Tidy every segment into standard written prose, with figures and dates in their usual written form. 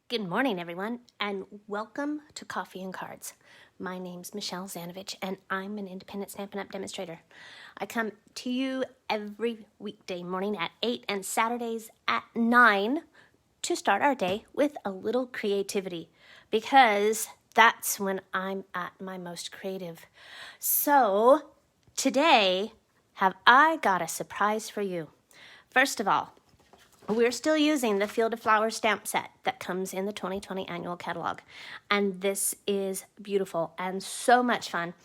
Good morning, everyone, and welcome to Coffee and Cards. My name's Michelle Zanovich, and I'm an independent Stampin' Up! Demonstrator. I come to you every weekday morning at 8 and Saturdays at 9 to start our day with a little creativity, because that's when I'm at my most creative. So, today, have I got a surprise for you. First of all, we're still using the Field of Flowers stamp set that comes in the 2020 annual catalog. And this is beautiful and so much fun.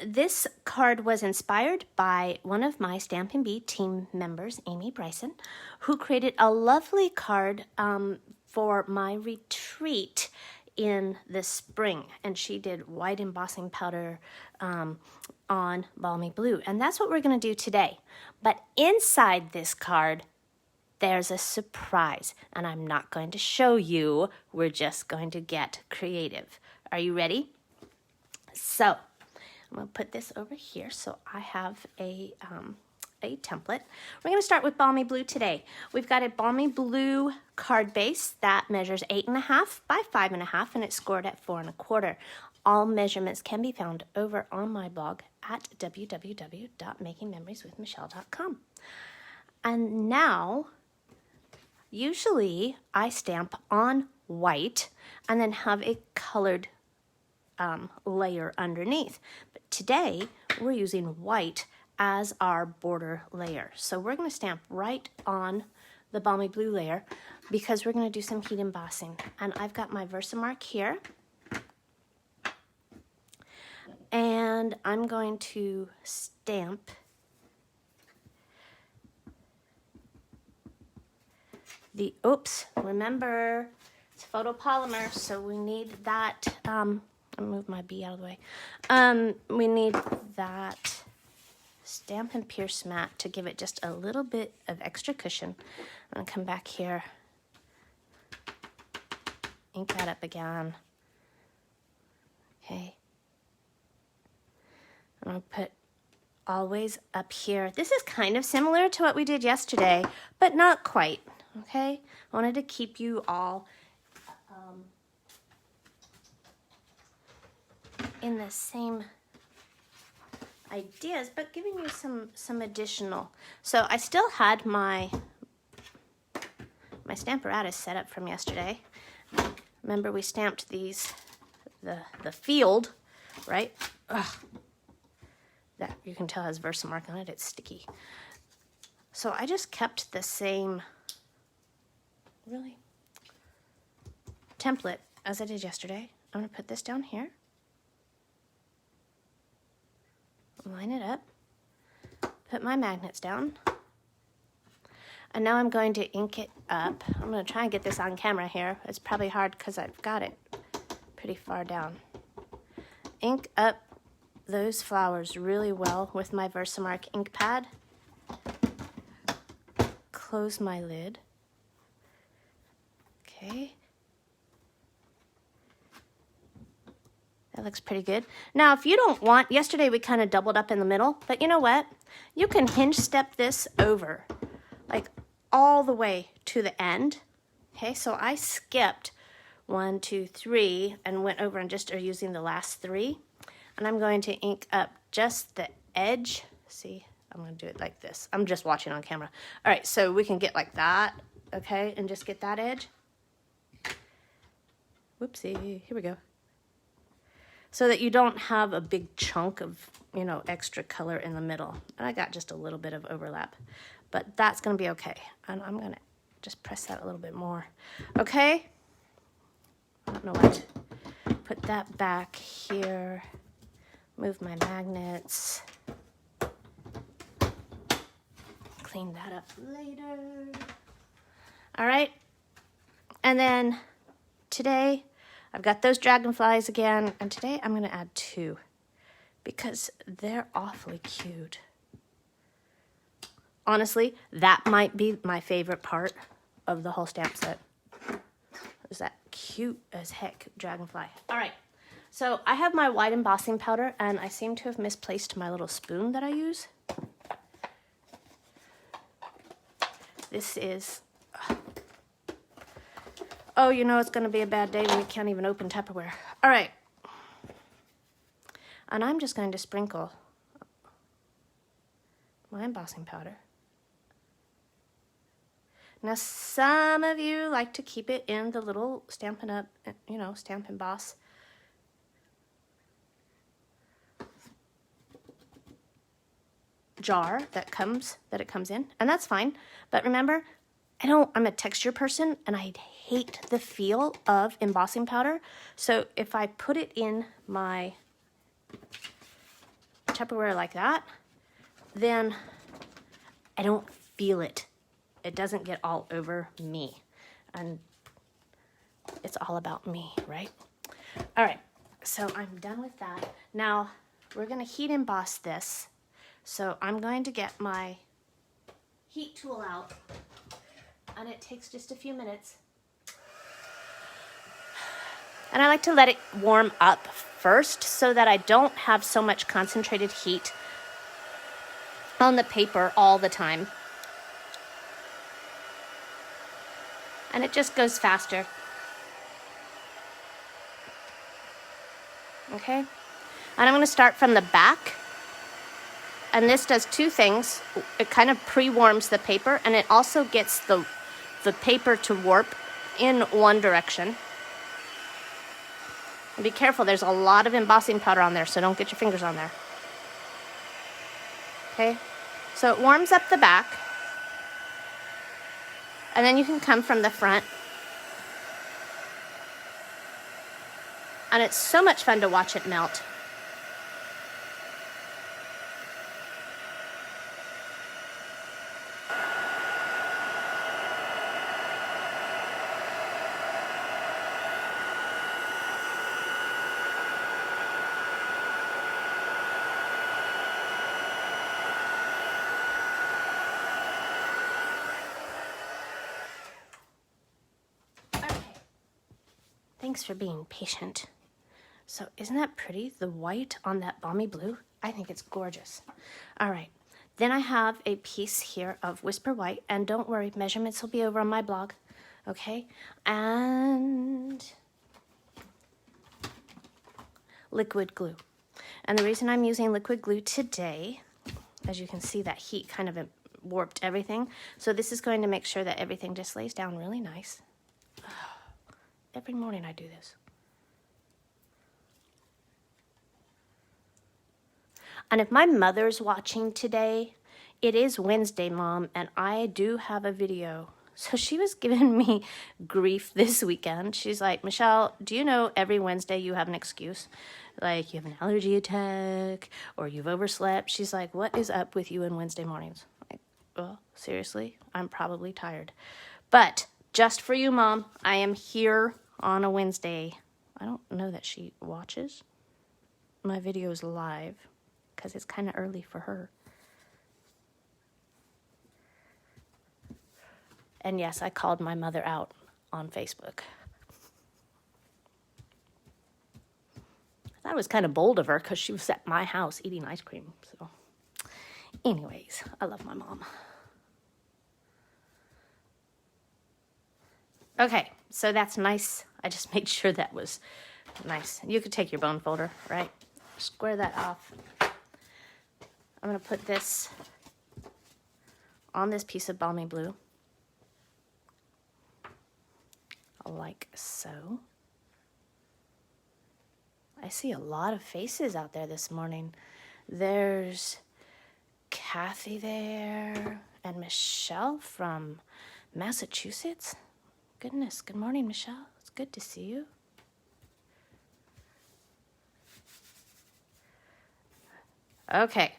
This card was inspired by one of my Stampin' Bee team members, Amy Bryson, who created a lovely card for my retreat in the spring. And she did white embossing powder on Balmy Blue. And that's what we're going to do today. But inside this card, there's a surprise, and I'm not going to show you. We're just going to get creative. Are you ready? So I'm going to put this over here so I have a template. We're going to start with Balmy Blue today. We've got a Balmy Blue card base that measures 8.5 by 5.5, and it's scored at 4 1/4. All measurements can be found over on my blog at www.makingmemorieswithmichelle.com. And now, usually I stamp on white and then have a colored layer underneath. But today we're using white as our border layer. So we're going to stamp right on the Balmy Blue layer because we're going to do some heat embossing. And I've got my Versamark here. And I'm going to stamp remember, it's photopolymer, so we need that, I'll move my bee out of the way. We need that Stampin' Pierce mat to give it just a little bit of extra cushion. I'm gonna come back here, ink that up again. Okay. I'm gonna put always up here. This is kind of similar to what we did yesterday, but not quite. Okay, I wanted to keep you all in the same ideas, but giving you some additional. So I still had my Stamparatus set up from yesterday. Remember, we stamped these the field, right? Ugh. That you can tell has Versamark on it. It's sticky. So I just kept the same template as I did yesterday. I'm going to put this down here, line it up, put my magnets down, and now I'm going to ink it up. I'm going to try and get this on camera here. It's probably hard because I've got it pretty far down. Ink up those flowers really well with my Versamark ink pad. Close my lid. Okay. That looks pretty good. Now, if you don't want, yesterday we kind of doubled up in the middle, but you know what? You can hinge step this over, like all the way to the end. Okay, so I skipped 1, 2, 3 and went over and just are using the last 3. And I'm going to ink up just the edge. See, I'm going to do it like this. I'm just watching on camera. All right, so we can get like that, okay, and just get that edge. Whoopsie, here we go. So that you don't have a big chunk of, extra color in the middle. And I got just a little bit of overlap, but that's going to be okay. And I'm going to just press that a little bit more. Okay? I don't know what. Put that back here. Move my magnets. Clean that up later. All right. And then today, I've got those dragonflies again, and today I'm going to add 2 because they're awfully cute. Honestly, that might be my favorite part of the whole stamp set. Is that cute as heck dragonfly. All right, so I have my white embossing powder, and I seem to have misplaced my little spoon that I use. This is Oh, you know it's going to be a bad day when you can't even open Tupperware. All right. And I'm just going to sprinkle my embossing powder. Now, some of you like to keep it in the little Stampin' Up, you know, Stamp Emboss jar that it comes in, and that's fine. But remember, I'm a texture person, and I hate the feel of embossing powder. So if I put it in my Tupperware like that, then I don't feel it. It doesn't get all over me. And it's all about me, right? All right, so I'm done with that. Now, we're gonna heat emboss this. So I'm going to get my heat tool out, and it takes just a few minutes. And I like to let it warm up first so that I don't have so much concentrated heat on the paper all the time. And it just goes faster. Okay? And I'm going to start from the back. And this does two things. It kind of pre-warms the paper, and it also gets the paper to warp in one direction. And be careful, there's a lot of embossing powder on there, so don't get your fingers on there. Okay? So it warms up the back. And then you can come from the front. And it's so much fun to watch it melt. Thanks for being patient. So isn't that pretty? The white on that balmy blue? I think it's gorgeous. All right. Then I have a piece here of Whisper White, and don't worry, measurements will be over on my blog. Okay? And liquid glue. And the reason I'm using liquid glue today, as you can see, that heat kind of warped everything. So this is going to make sure that everything just lays down really nice. Every morning I do this. And if my mother's watching today, it is Wednesday, Mom, and I do have a video. So she was giving me grief this weekend. She's like, Michelle, do you know every Wednesday you have an excuse? Like you have an allergy attack or you've overslept. She's like, what is up with you on Wednesday mornings? I'm like, well, seriously, I'm probably tired. But just for you, Mom, I am here on a Wednesday. I don't know that she watches my videos live because it's kind of early for her. And yes, I called my mother out on Facebook. That was kind of bold of her because she was at my house eating ice cream. So anyways, I love my mom. Okay, so that's nice. I just made sure that was nice. You could take your bone folder, right? Square that off. I'm going to put this on this piece of balmy blue. Like so. I see a lot of faces out there this morning. There's Kathy there and Michelle from Massachusetts. Goodness, good morning, Michelle. It's good to see you. Okay.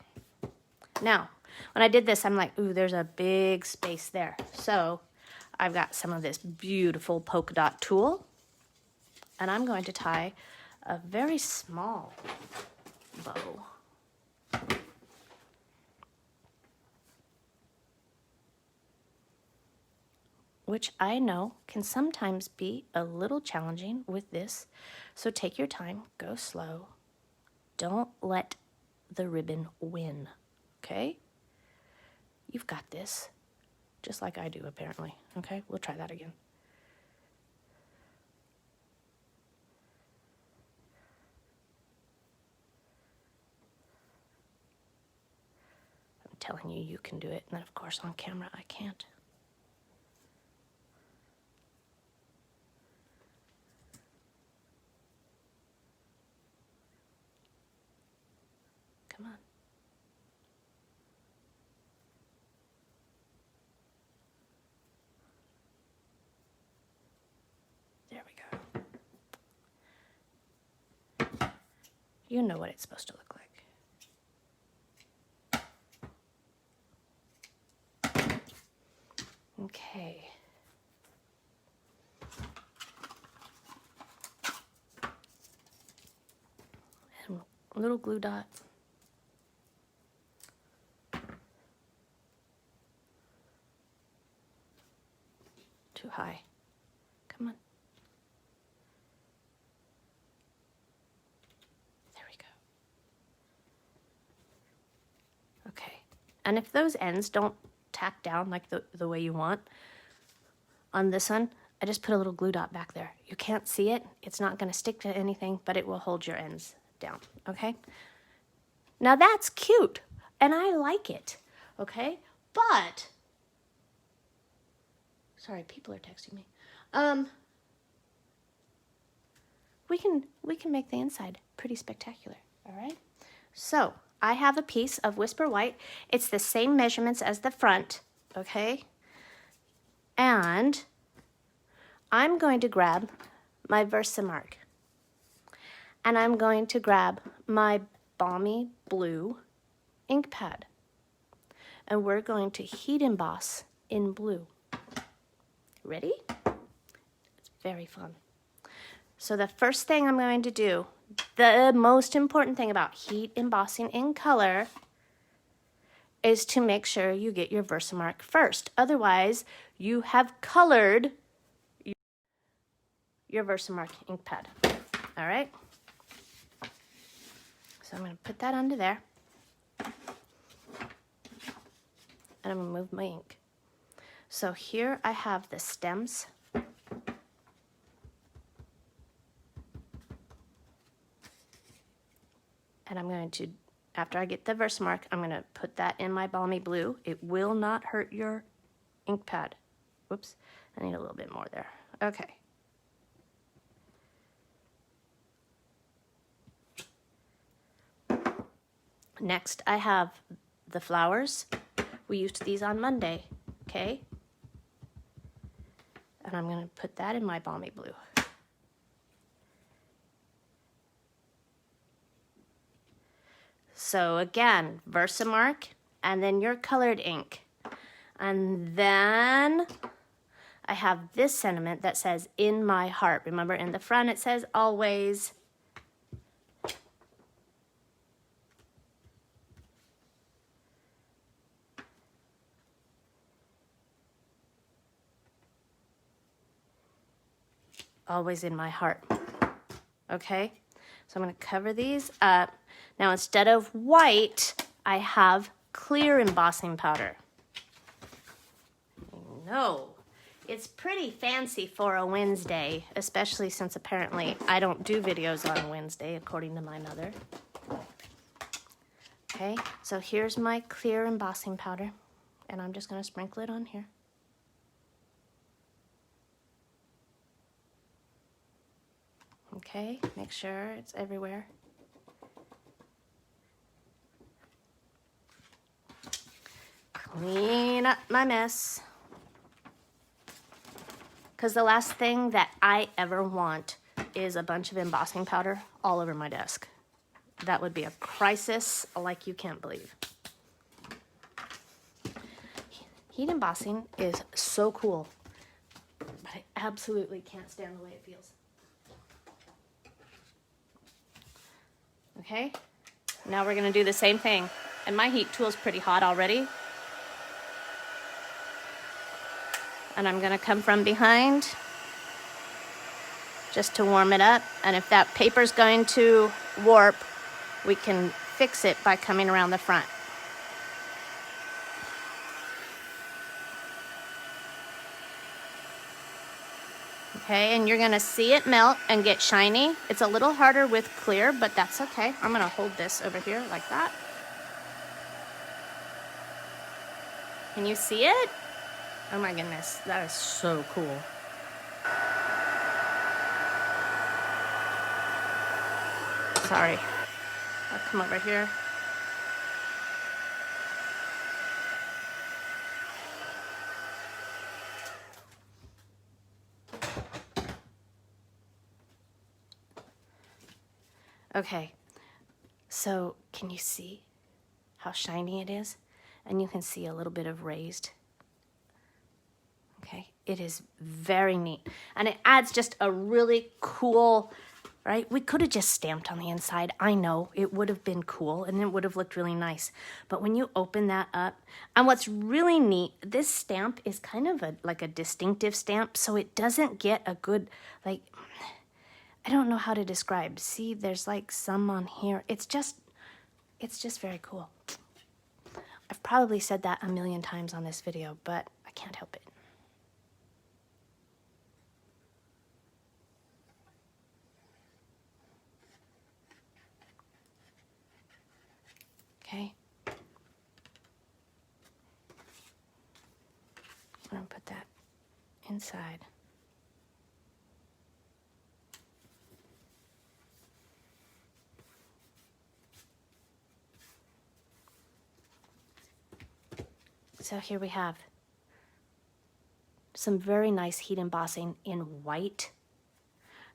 Now, when I did this, I'm like, ooh, there's a big space there. So I've got some of this beautiful polka dot tulle, and I'm going to tie a very small bow. Which I know can sometimes be a little challenging with this. So take your time, go slow. Don't let the ribbon win, okay? You've got this, just like I do apparently, okay? We'll try that again. telling you you can do it. And then, of course, on camera, I can't. Come on. There we go. You know what it's supposed to look like. Okay. And a little glue dot. Too high. Come on. There we go. Okay. And if those ends don't tack down like the way you want on this one, I just put a little glue dot back there. You can't see it. It's not going to stick to anything, but it will hold your ends down. Okay. Now that's cute and I like it. Okay. But sorry, people are texting me. We can make the inside pretty spectacular. All right. So I have a piece of Whisper White. It's the same measurements as the front. Okay. And I'm going to grab my Versamark. And I'm going to grab my Balmy Blue ink pad. And we're going to heat emboss in blue. Ready? It's very fun. So the first thing I'm going to do, the most important thing about heat embossing in color is to make sure you get your Versamark first. Otherwise, you have colored your Versamark ink pad. All right? So I'm going to put that under there. And I'm going to move my ink. So here I have the stems. And I'm going to, after I get the Versamark, I'm going to put that in my Balmy Blue. It will not hurt your ink pad. Whoops, I need a little bit more there. Okay. Next, I have the flowers. We used these on Monday, okay? And I'm going to put that in my Balmy Blue. So again, Versamark, and then your colored ink. And then I have this sentiment that says, in my heart. Remember, in the front it says, always. Always in my heart. Okay, so I'm going to cover these up. Now instead of white, I have clear embossing powder. No, it's pretty fancy for a Wednesday, especially since apparently I don't do videos on Wednesday, according to my mother. Okay, so here's my clear embossing powder, and I'm just going to sprinkle it on here. Okay, make sure it's everywhere. Clean up my mess. Because the last thing that I ever want is a bunch of embossing powder all over my desk. That would be a crisis like you can't believe. Heat embossing is so cool, but I absolutely can't stand the way it feels. Okay, now we're going to do the same thing. And my heat tool is pretty hot already. And I'm going to come from behind just to warm it up. And if that paper's going to warp, we can fix it by coming around the front. Okay, and you're gonna see it melt and get shiny. It's a little harder with clear, but that's okay. I'm gonna hold this over here like that. Can you see it? Oh my goodness, that is so cool. Sorry, I'll come over here. Okay, so can you see how shiny it is? And you can see a little bit of raised. Okay, it is very neat. And it adds just a really cool, right? We could have just stamped on the inside. I know, it would have been cool and it would have looked really nice. But when you open that up, and what's really neat, this stamp is kind of like a distinctive stamp, so it doesn't get a good, like, I don't know how to describe. See, there's like some on here. It's just very cool. I've probably said that a million times on this video, but I can't help it. Okay. I'm gonna put that inside. So here we have some very nice heat embossing in white.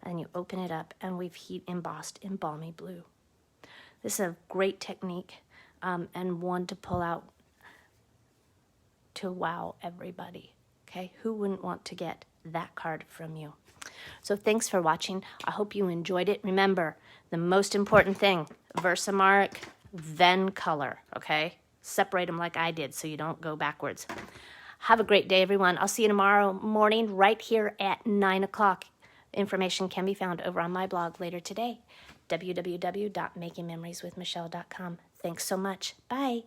And you open it up and we've heat embossed in balmy blue. This is a great technique and one to pull out to wow everybody. Okay, who wouldn't want to get that card from you? So thanks for watching. I hope you enjoyed it. Remember, the most important thing, Versamark, then color, okay? Separate them like I did so you don't go backwards. Have a great day, everyone. I'll see you tomorrow morning right here at 9 o'clock. Information can be found over on my blog later today, www.makingmemorieswithmichelle.com. Thanks so much. Bye.